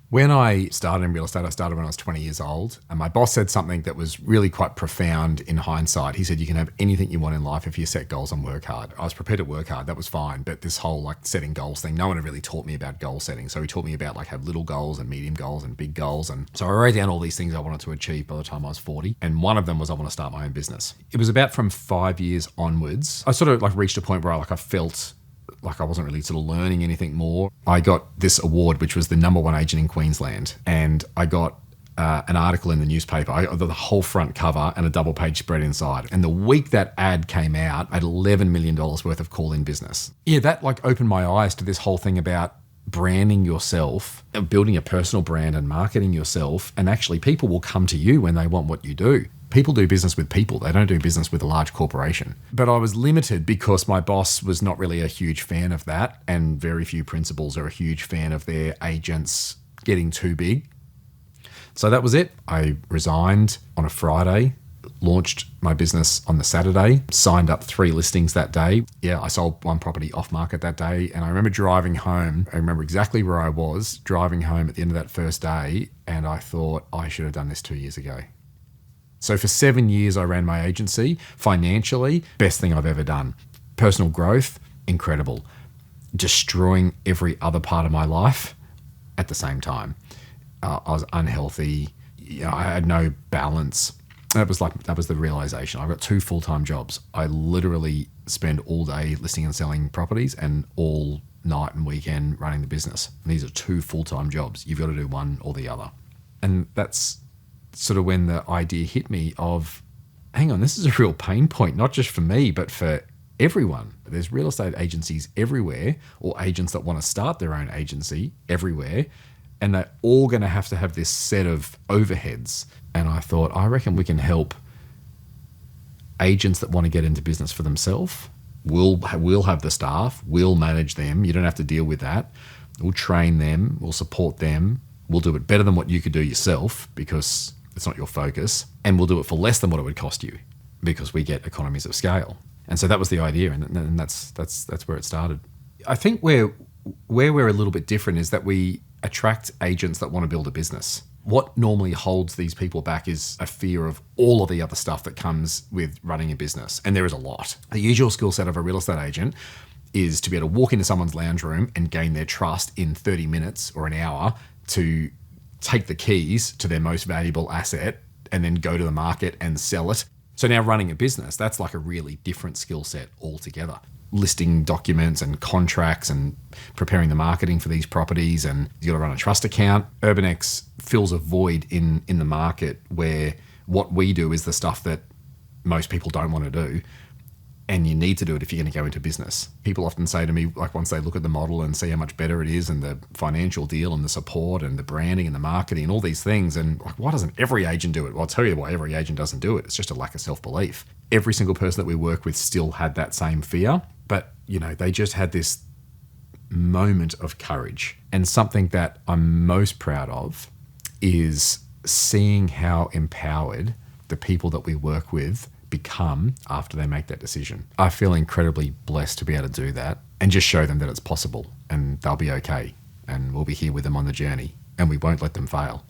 When I started in real estate, I started when I was 20 years old, and my boss said something that was really quite profound in hindsight. He said, you can have anything you want in life if you set goals and work hard. I was prepared to work hard, that was fine, but this whole like setting goals thing, no one had really taught me about goal setting. So he taught me about like have little goals and medium goals and big goals. And so I wrote down all these things I wanted to achieve by the time I was 40. And one of them was I want to start my own business. It was about from 5 years onwards. I sort of like reached a point where I felt like I wasn't really sort of learning anything more. I got this award, which was the #1 agent in Queensland. And I got an article in the newspaper. I got the whole front cover and a double page spread inside. And the week that ad came out, I had $11 million worth of call-in business. Yeah, that like opened my eyes to this whole thing about branding yourself, building a personal brand and marketing yourself. And actually people will come to you when they want what you do. People do business with people. They don't do business with a large corporation. But I was limited because my boss was not really a huge fan of that. And very few principals are a huge fan of their agents getting too big. So that was it. I resigned on a Friday, launched my business on the Saturday, signed up 3 listings that day. Yeah, I sold 1 property off market that day. And I remember driving home. I remember exactly where I was driving home at the end of that first day. And I thought I should have done this 2 years ago. So for 7 years, I ran my agency. Financially, best thing I've ever done. Personal growth, incredible. Destroying every other part of my life at the same time. I was unhealthy. I had no balance. That was the realization. I've got 2 full-time jobs. I literally spend all day listing and selling properties and all night and weekend running the business. And these are 2 full-time jobs. You've got to do one or the other. And that's sort of when the idea hit me of, hang on, this is a real pain point, not just for me, but for everyone. There's real estate agencies everywhere, or agents that want to start their own agency everywhere. And they're all going to have this set of overheads. And I thought, I reckon we can help agents that want to get into business for themselves. We'll have the staff. We'll manage them. You don't have to deal with that. We'll train them. We'll support them. We'll do it better than what you could do yourself because it's not your focus. And we'll do it for less than what it would cost you because we get economies of scale. And so that was the idea. And that's where it started. I think where we're a little bit different is that we attract agents that want to build a business. What normally holds these people back is a fear of all of the other stuff that comes with running a business. And there is a lot. The usual skill set of a real estate agent is to be able to walk into someone's lounge room and gain their trust in 30 minutes or an hour to take the keys to their most valuable asset and then go to the market and sell it. So now running a business, that's like a really different skill set altogether. Listing documents and contracts and preparing the marketing for these properties, and you got to run a trust account. UrbanX fills a void in the market where what we do is the stuff that most people don't want to do, and you need to do it if you're going to go into business. People often say to me, like once they look at the model and see how much better it is and the financial deal and the support and the branding and the marketing and all these things, and like, why doesn't every agent do it? Well, I'll tell you why every agent doesn't do it. It's just a lack of self-belief. Every single person that we work with still had that same fear, but they just had this moment of courage. And something that I'm most proud of is seeing how empowered the people that we work with become after they make that decision. I feel incredibly blessed to be able to do that and just show them that it's possible and they'll be okay. And we'll be here with them on the journey and we won't let them fail.